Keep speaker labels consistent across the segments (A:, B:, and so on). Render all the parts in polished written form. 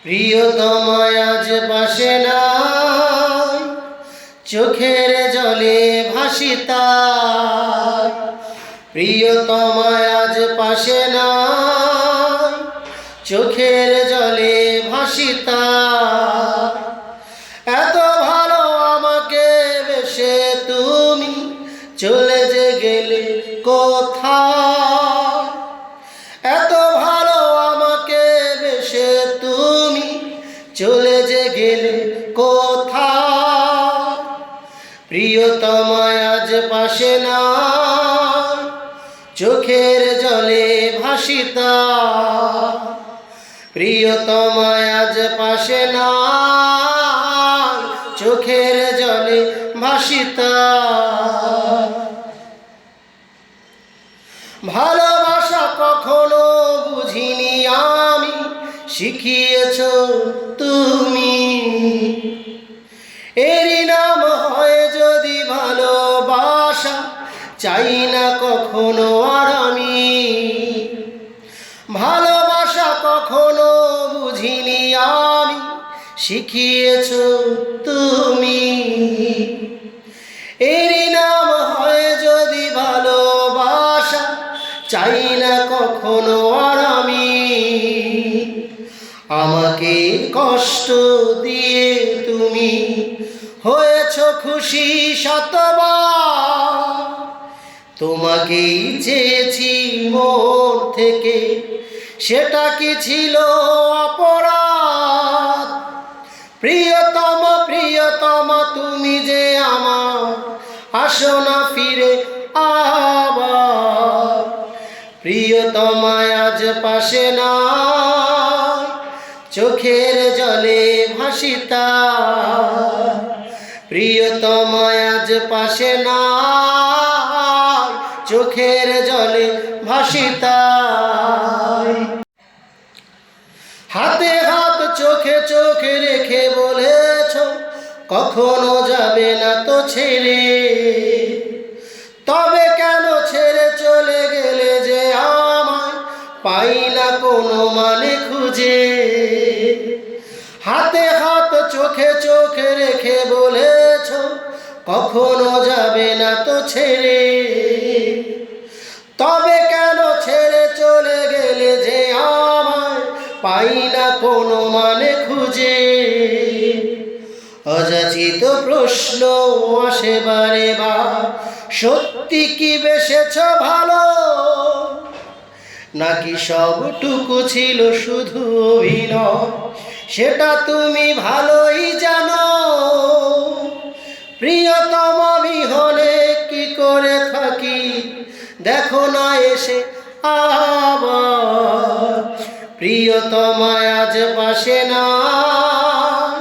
A: প্রিয়তমা আজ পাশে নাই, চোখের জলে ভাসি তার। প্রিয়তমা আজ পাশে নাই, চোখের জলে ভাসি তার। এত ভালো আমাকে বেশে তুমি চলে যে গেলে কোথায়। এত ভালো আমাকে বেশে তুমি চলে যে গেলে কোথায়। প্রিয়তমা আজ পাশে নাই, চোখের জলে ভাসি তার। প্রিয়তমা আজ পাশে নাই, চোখের জলে ভাসি তার। ভালোবাসা কখনো বুঝিনি আমি, শিখিয়েছ তুমি। এরই নাম হয় যদি ভালোবাসা, চাই না কখনো আর আমি। ভালোবাসা কখনো বুঝিনি আমি, শিখিয়েছ তুমি। এরই নাম হয় যদি ভালোবাসা, চাই না কখনো আর আমি। আমাকে কষ্ট দিয়ে তুমি হয়েছ খুশি শতবার। তোমাকেই চেয়েছি মন থেকে, সেটা কি ছিল অপরাধ? প্রিয়তমা প্রিয়তমা তুমি যে আমার, আসো না ফিরে আবার। প্রিয়তমা আজ পাশে নাই, চোখের জলে ভাসি তার। প্রিয়তমা আজ পাশে নাই, চোখের জলে ভাসি তার। হাতে হাত চোখে চোখে রেখে বলেছ কখনো যাবে না তো ছেড়ে। তবে কেন ছেড়ে চলে গেলে যে আমায়, পাই না কোনো মানে খুঁজে। হাতে হাত চোখে চোখে রেখে বলেছ কখনো যাবে না তো ছেড়ে। তবে কেন ছেড়ে চলে গেলে যে আমায়, পাই না কোনো মানে খুঁজে। অযাচিত প্রশ্ন আসে বারে বার, সত্যি কি বেসেছ ভালো, নাকি সবটুকু ছিল শুধু অভিনয়, সেটা তুমি ভালোই জানো। প্রিয়তমা বিহনে কি করে থাকি, দেখো না এসে আবার। প্রিয়তমা আজ পাশে নাই,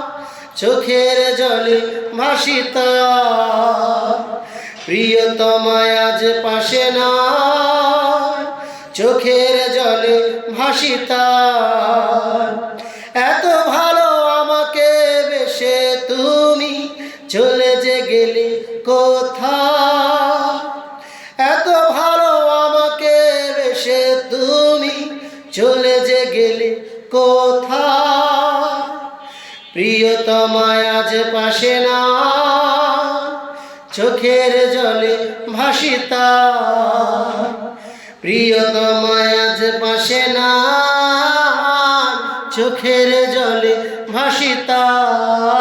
A: চোখের জলে ভাসি তার। প্রিয়তমা আজ পাশে নাই, চোখের জলে ভাসি তার। এত ভালো আমাকে বেশে তুমি চলে যে গেলে কোথায়। এত ভালো আমাকে বেশে তুমি চলে যে গেলে কোথায়। প্রিয়তমা আজ পাশে নাই, চোখের জলে ভাসি তার। প্রিয়তমা আজ পাশে নাই, চোখের জলে ভাসি তার।